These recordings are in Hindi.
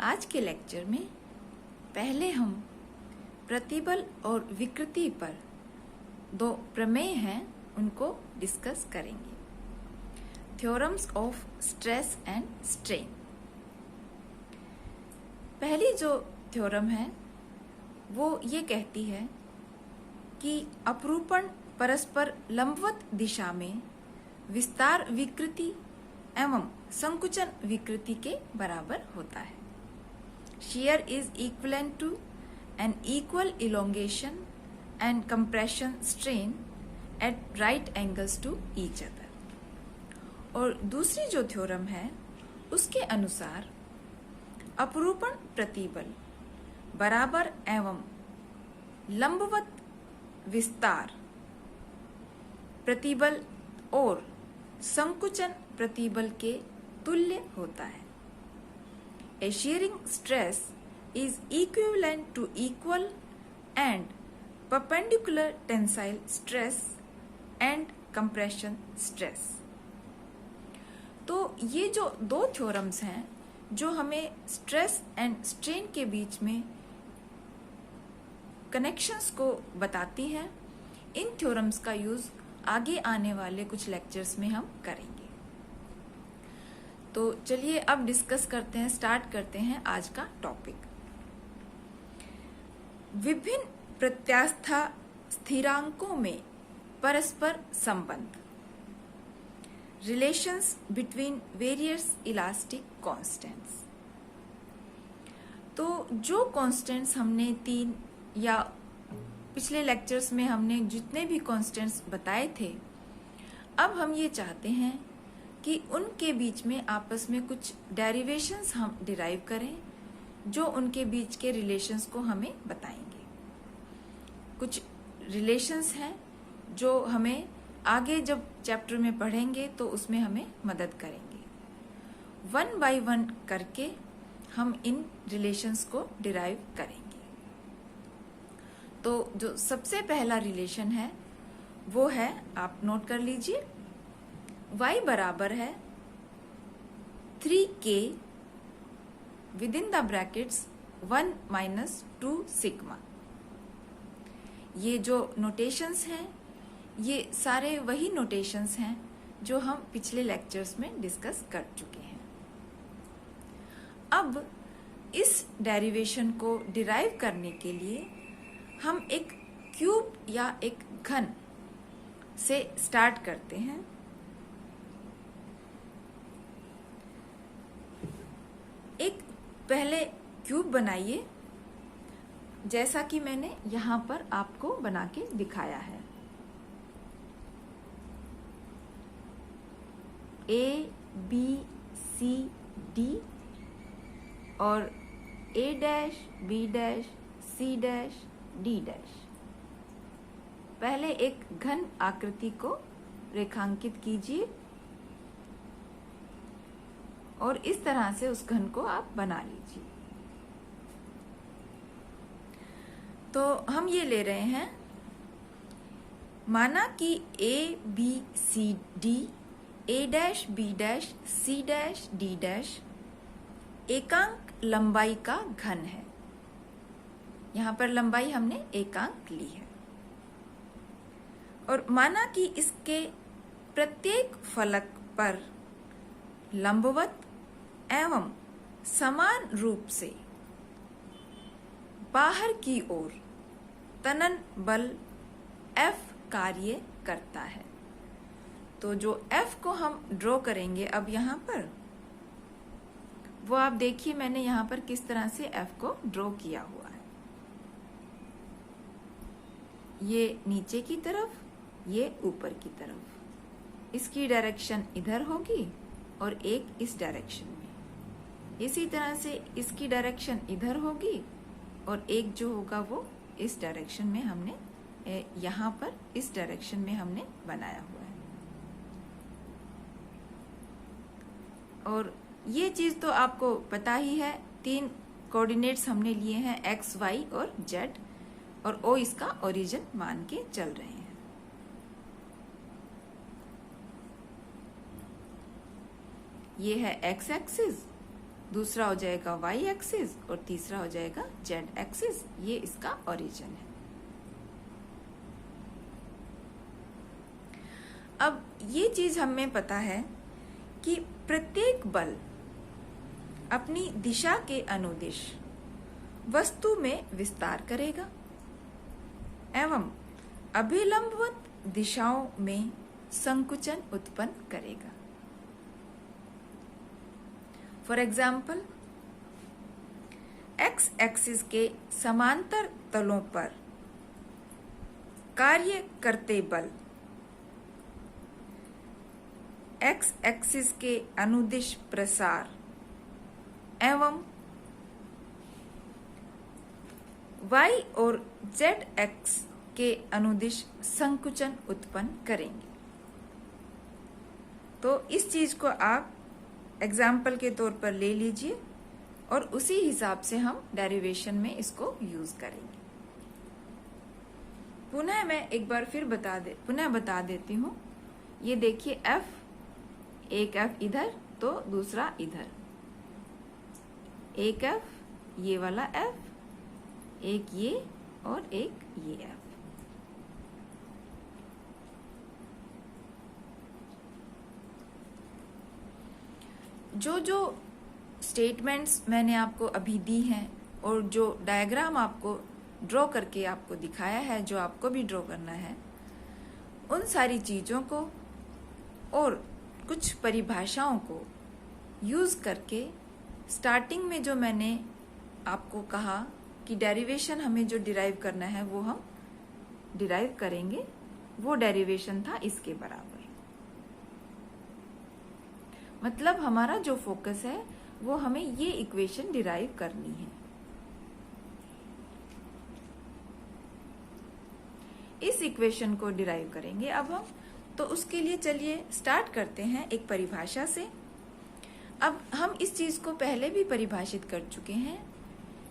आज के लेक्चर में पहले हम प्रतिबल और विकृति पर दो प्रमेय हैं उनको डिस्कस करेंगे। Theorems of stress and strain. पहली जो थ्योरम है वो ये कहती है कि अपरूपण परस्पर लंबवत दिशा में विस्तार विकृति एवं संकुचन विकृति के बराबर होता है। Shear is equivalent to an equal elongation and compression strain at right angles to each other। और दूसरी जो थ्योरम है उसके अनुसार अपरूपण प्रतिबल बराबर एवं लंबवत विस्तार प्रतिबल और संकुचन प्रतिबल के तुल्य होता है। A shearing stress is equivalent to equal and perpendicular tensile stress and compression stress। तो ये जो दो थ्योरम्स हैं जो हमें स्ट्रेस एंड स्ट्रेन के बीच में कनेक्शंस को बताती हैं, इन थ्योरम्स का यूज आगे आने वाले कुछ लेक्चर्स में हम करेंगे। तो चलिए अब डिस्कस करते हैं, स्टार्ट करते हैं आज का टॉपिक। विभिन्न प्रत्यास्था स्थिरांकों में परस्पर संबंध, relations between various elastic constants. तो जो कांस्टेंट्स हमने तीन या पिछले लेक्चर्स में हमने जितने भी कांस्टेंट्स बताए थे, अब हम ये चाहते हैं कि उनके बीच में आपस में कुछ डेरिवेशंस हम डिराइव करें जो उनके बीच के रिलेशंस को हमें बताएंगे। कुछ रिलेशंस हैं जो हमें आगे जब चैप्टर में पढ़ेंगे तो उसमें हमें मदद करेंगे। वन बाय वन करके हम इन रिलेशंस को डिराइव करेंगे। तो जो सबसे पहला रिलेशन है वो है, आप नोट कर लीजिए, y बराबर है 3k with in the brackets 1 minus 2 sigma. ये जो नोटेशंस हैं ये सारे वही नोटेशंस हैं जो हम पिछले लेक्चर्स में डिस्कस कर चुके हैं। अब इस डेरिवेशन को डिराइव करने के लिए हम एक क्यूब या एक घन से स्टार्ट करते हैं। एक पहले क्यूब बनाइए जैसा कि मैंने यहां पर आपको बना के दिखाया है। A, B, C, D और A dash, B dash, C dash, D dash. पहले एक घन आकृति को रेखांकित कीजिए और इस तरह से उस घन को आप बना लीजिए। तो हम ये ले रहे हैं, माना कि A, B, C, D, A dash, B dash, C dash, D dash एकांक लंबाई का घन है। यहां पर लंबाई हमने एकांक ली है। और माना कि इसके प्रत्येक फलक पर लंबवत एवं समान रूप से बाहर की ओर तनन बल F कार्य करता है। तो जो F को हम ड्रॉ करेंगे अब यहाँ पर, वो आप देखिए मैंने यहाँ पर किस तरह से F को ड्रॉ किया हुआ है। ये नीचे की तरफ, ये ऊपर की तरफ। इसकी डायरेक्शन इधर होगी और एक इस डायरेक्शन में। इसी तरह से इसकी डायरेक्शन इधर होगी और एक जो होगा वो इस डायरेक्शन में हमने यहाँ पर इस डायरेक्शन में हमने बनाया हुआ है। और ये चीज तो आपको पता ही है, तीन कोऑर्डिनेट्स हमने लिए हैं x, y और z, और O इसका ओरिजिन मान के चल रहे हैं। ये है x एक्सिस दूसरा हो जाएगा वाई एक्सिस और तीसरा हो जाएगा जेड एक्सिस। ये इसका ओरिजिन है। अब ये चीज हमें पता है कि प्रत्येक बल अपनी दिशा के अनुदिश वस्तु में विस्तार करेगा एवं अभिलंबवत दिशाओं में संकुचन उत्पन्न करेगा। फॉर एग्जाम्पल, एक्स एक्सिस के समांतर तलों पर कार्य करते बल एक्स एक्सिस के अनुदिश प्रसार एवं वाई और जेड एक्स के अनुदिश संकुचन उत्पन्न करेंगे। तो इस चीज को आप एग्जाम्पल के तौर पर ले लीजिए और उसी हिसाब से हम डेरिवेशन में इसको यूज करेंगे। पुनः मैं एक बार फिर बता देती हूँ। ये देखिए F, एक F इधर तो दूसरा इधर, एक F ये वाला F, एक ये और एक ये F। जो स्टेटमेंट्स मैंने आपको अभी दी हैं और जो डायग्राम आपको ड्रॉ करके आपको दिखाया है, जो आपको भी ड्रॉ करना है, उन सारी चीजों को और कुछ परिभाषाओं को यूज करके स्टार्टिंग में जो मैंने आपको कहा कि डेरिवेशन हमें जो डिराइव करना है वो हम डिराइव करेंगे। वो डेरिवेशन था इसके बराबर। मतलब हमारा जो फोकस है वो हमें ये इक्वेशन डिराइव करनी है। इस इक्वेशन को डिराइव करेंगे अब हम। तो उसके लिए चलिए स्टार्ट करते हैं एक परिभाषा से। अब हम इस चीज को पहले भी परिभाषित कर चुके हैं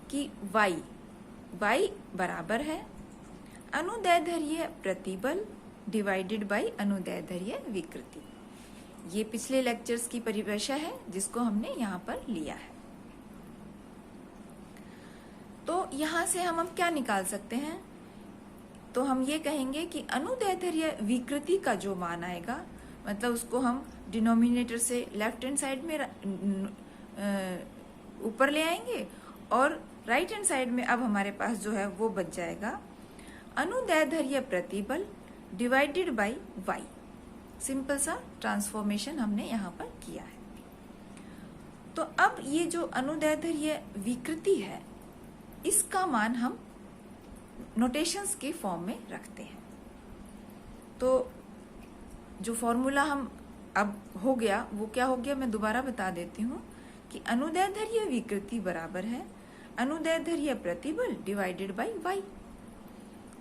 कि y बराबर है अनुदैर्ध्य प्रतिबल डिवाइडेड बाय अनुदैर्ध्य विकृति। ये पिछले लेक्चर्स की परिभाषा है जिसको हमने यहाँ पर लिया है। तो यहाँ से हम क्या निकाल सकते हैं? तो हम ये कहेंगे कि अनुदैर्ध्य विकृति का जो मान आएगा, मतलब उसको हम डिनोमिनेटर से लेफ्ट हैंड साइड में ऊपर ले आएंगे और राइट हैंड साइड में अब हमारे पास जो है वो बच जाएगा अनुदैर्ध्य प्रतिबल डिवाइडेड बाय y। सिंपल सा ट्रांसफॉर्मेशन हमने यहाँ पर किया है। तो अब ये जो अनुदैर्ध्य विकृति है इसका मान हम नोटेशंस के फॉर्म में रखते हैं। तो जो फॉर्मूला हम अब हो गया वो क्या हो गया, मैं दोबारा बता देती हूँ कि अनुदैर्ध्य विकृति बराबर है अनुदैर्ध्य प्रतिबल डिवाइडेड बाय y।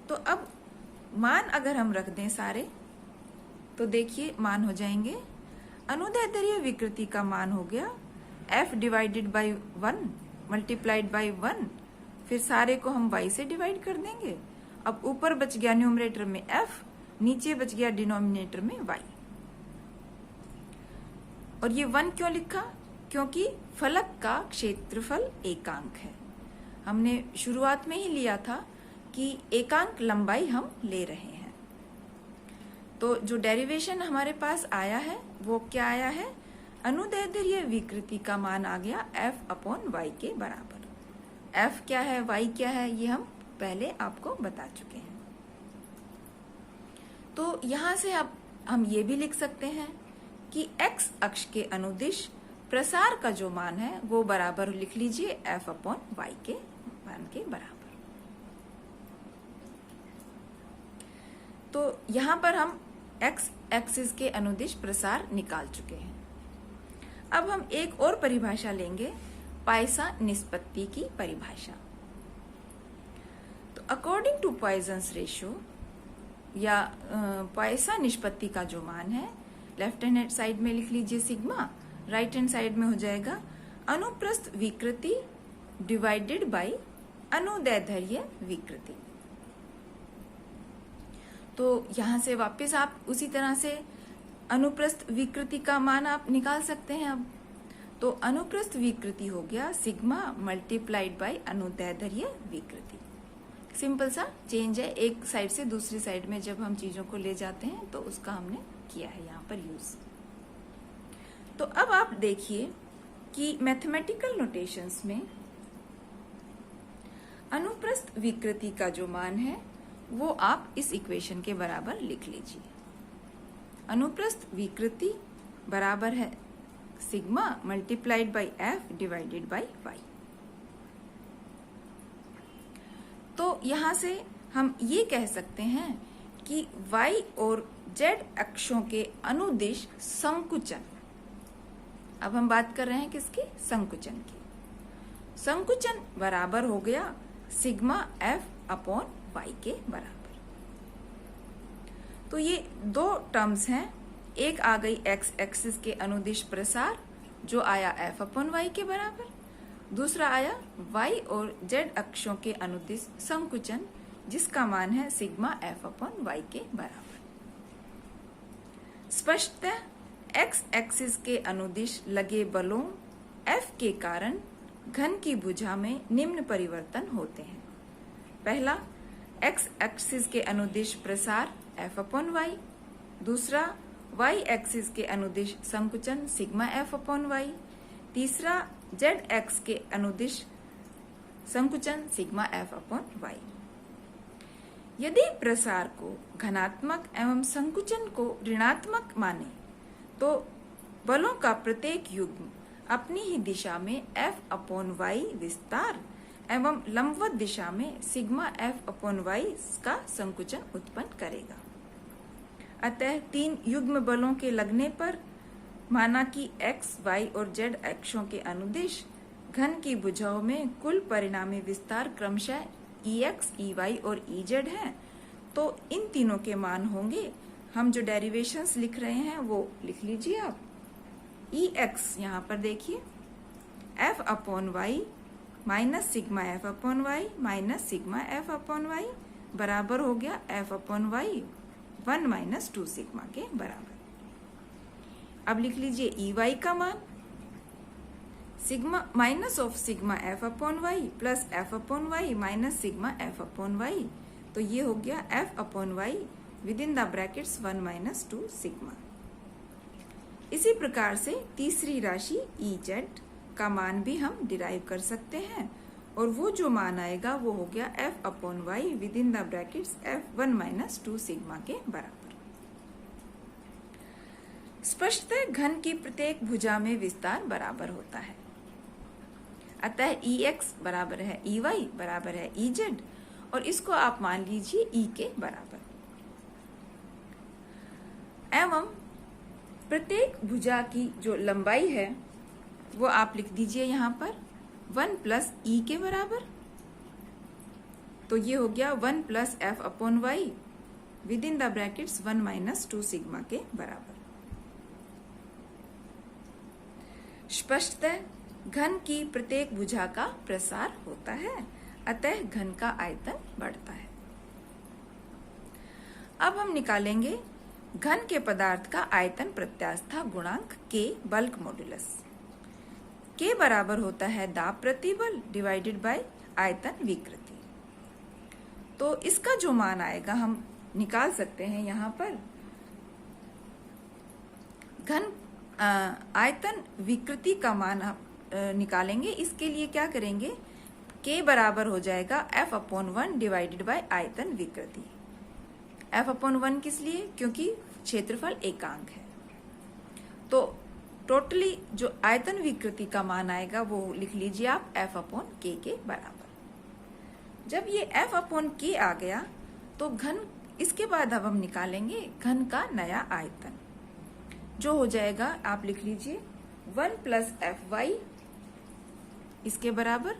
तो अब मान अगर हम रख दें सारे तो देखिए मान हो जाएंगे। अनुदैर्ध्य विकृति का मान हो गया f divided by 1 multiplied by 1, फिर सारे को हम y से डिवाइड कर देंगे। अब ऊपर बच गया न्यूमरेटर में f, नीचे बच गया डिनोमिनेटर में y। और ये 1 क्यों लिखा? क्योंकि फलक का क्षेत्रफल एकांक है। हमने शुरुआत में ही लिया था कि एकांक लंबाई हम ले रहे हैं। तो जो डेरिवेशन हमारे पास आया है वो क्या आया है? अनुदैर्ध्य विकृति का मान आ गया f अपॉन y के बराबर। f क्या है, y क्या है, ये हम पहले आपको बता चुके हैं। तो यहाँ से अब हम ये भी लिख सकते हैं कि x अक्ष के अनुदिश प्रसार का जो मान है वो बराबर लिख लीजिए f अपॉन y के मान के बराबर। तो यहाँ पर हम x एक्सिस के अनुदिश प्रसार निकाल चुके हैं। अब हम एक और परिभाषा लेंगे, पाइसा निष्पत्ति की परिभाषा। तो अकॉर्डिंग टू पॉइजन्स रेशियो या पाइसा निष्पत्ति का जो मान है, लेफ्ट हैंड साइड में लिख लीजिए सिग्मा, राइट हैंड साइड में हो जाएगा अनुप्रस्थ विकृति डिवाइडेड बाय अनुदैर्ध्य विकृति। तो यहां से वापस आप उसी तरह से अनुप्रस्थ विकृति का मान आप निकाल सकते हैं। अब तो अनुप्रस्थ विकृति हो गया सिग्मा मल्टीप्लाइड बाय अनुदैर्ध्य विकृति। सिंपल सा चेंज है, एक साइड से दूसरी साइड में जब हम चीजों को ले जाते हैं तो उसका हमने किया है यहाँ पर यूज। तो अब आप देखिए कि मैथमेटिकल नोटेशंस में अनुप्रस्थ विकृति का जो मान है वो आप इस इक्वेशन के बराबर लिख लीजिए। अनुप्रस्थ विकृति बराबर है sigma multiplied by f divided by y. तो यहां से हम ये कह सकते हैं कि y और z अक्षों के अनुदिश संकुचन, अब हम बात कर रहे हैं किसकी? संकुचन की। संकुचन बराबर हो गया सिग्मा f अपॉन y के बराबर। तो ये दो टर्म्स हैं, एक आ गई x एक्सिस के अनुदिश प्रसार जो आया f अपॉन y के बराबर, दूसरा आया y और z अक्षों के अनुदिश संकुचन जिसका मान है सिग्मा f अपॉन y के बराबर। स्पष्टतः x एक्सिस के अनुदिश लगे बलों F के कारण घन की भुजा में निम्न परिवर्तन होते हैं। पहला, x एक्सिस के अनुदिश प्रसार f अपॉन y, दूसरा y एक्सिस के अनुदिश संकुचन सिग्मा f अपॉन y, तीसरा z एक्स के अनुदिश संकुचन सिग्मा f अपॉन y। यदि प्रसार को धनात्मक एवं संकुचन को ऋणात्मक माने तो बलों का प्रत्येक युग्म अपनी ही दिशा में f अपॉन y विस्तार एवं लंबवत दिशा में सिग्मा f अपॉन y का संकुचन उत्पन्न करेगा। अतः तीन युग्म बलों के लगने पर माना कि x, y और z अक्षों के अनुदिश घन की भुजाओं में कुल परिणामी विस्तार क्रमशः Ex, Ey और Ez है, तो इन तीनों के मान होंगे। हम जो डेरिवेशंस लिख रहे हैं वो लिख लीजिए आप। Ex यहाँ पर देखिए f upon y minus sigma f upon y minus sigma f upon y बराबर हो गया f upon y 1 minus 2 sigma के बराबर। अब लिख लीजिए Ey का मान sigma minus of sigma f upon y plus f upon y minus sigma f upon y, तो ये हो गया f upon y with in the brackets 1 minus 2 sigma. इसी प्रकार से तीसरी राशि Ez का मान भी हम डिराइव कर सकते हैं और वो जो मान आएगा वो हो गया f upon y with in the brackets f 1 minus 2 sigma के बराबर। स्पष्टतः घन की प्रत्येक भुजा में विस्तार बराबर होता है, अतः Ex बराबर है Ey बराबर है Ez और इसको आप मान लीजिए E के बराबर। एवं प्रत्येक भुजा की जो लंबाई है वो आप लिख दीजिए यहाँ पर 1 प्लस E के बराबर, तो ये हो गया 1 plus f upon y with in the brackets 1 minus 2 sigma के बराबर। स्पष्टतः घन की प्रत्येक भुजा का प्रसार होता है, अतः घन का आयतन बढ़ता है। अब हम निकालेंगे घन के पदार्थ का आयतन प्रत्यास्था गुणांक K बल्क मॉडुलस। K बराबर होता है दाब प्रतिबल डिवाइडेड बाय आयतन विकृति। तो इसका जो मान आएगा हम निकाल सकते हैं यहाँ पर। घन आयतन विकृति का मान आप निकालेंगे। इसके लिए क्या करेंगे, K बराबर हो जाएगा f अपॉन 1 डिवाइडेड बाय आयतन विकृति। f अपॉन 1 किस लिए? क्योंकि क्षेत्रफल एकांक है। तो टोटली जो आयतन विकृति का मान आएगा वो लिख लीजिए आप f अपॉन k के बराबर। जब ये f अपॉन k आ गया तो घन, इसके बाद अब हम निकालेंगे घन का नया आयतन जो हो जाएगा, आप लिख लीजिए 1 प्लस एफ वाई इसके बराबर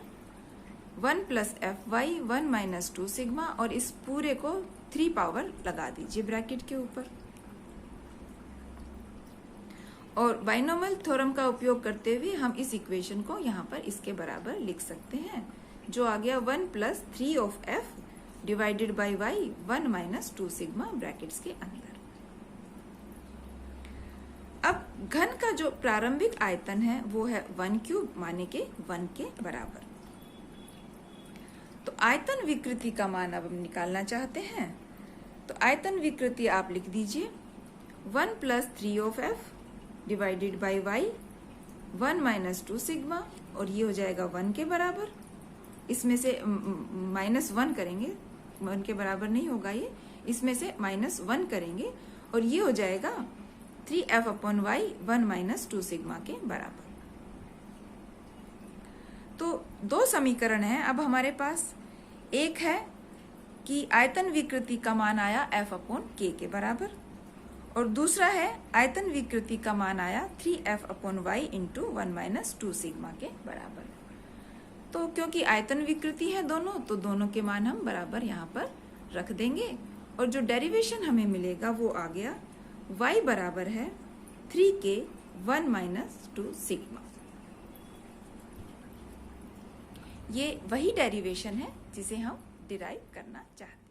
1 plus f y 1 minus 2 sigma, और इस पूरे को 3 पावर लगा दीजिए ब्रैकेट के ऊपर। और बाइनोमियल थ्योरम का उपयोग करते हुए हम इस इक्वेशन को यहाँ पर इसके बराबर लिख सकते हैं, जो आ गया 1 plus 3 of f divided by y 1 minus 2 sigma brackets के अंदर। अब घन का जो प्रारंभिक आयतन है वो है 1 क्यूब माने के 1 के बराबर। तो आयतन विकृति का मान अब हम निकालना चाहते हैं। तो आयतन विकृति आप लिख दीजिए 1 + 3 of f divided by y 1 - 2 sigma, और ये हो जाएगा 1 के बराबर। इसमें से -1 करेंगे, 1 के बराबर नहीं होगा ये, इसमें से -1 करेंगे और ये हो जाएगा 3f/y 1 - 2 सिग्मा के बराबर। तो दो समीकरण हैं अब हमारे पास। एक है कि आयतन विकृति का मान आया f/k के बराबर, और दूसरा है आयतन विकृति का मान आया 3f/y × 1 - 2 सिग्मा के बराबर। तो क्योंकि आयतन विकृति है दोनों, तो दोनों के मान हम बराबर यहाँ पर रख देंगे, और जो डेरिवेशन हमें मिलेगा वो आ गया y बराबर है 3k 1 - 2 सिग्मा। ये वही डेरिवेशन है जिसे हम डिराइव करना चाहते हैं।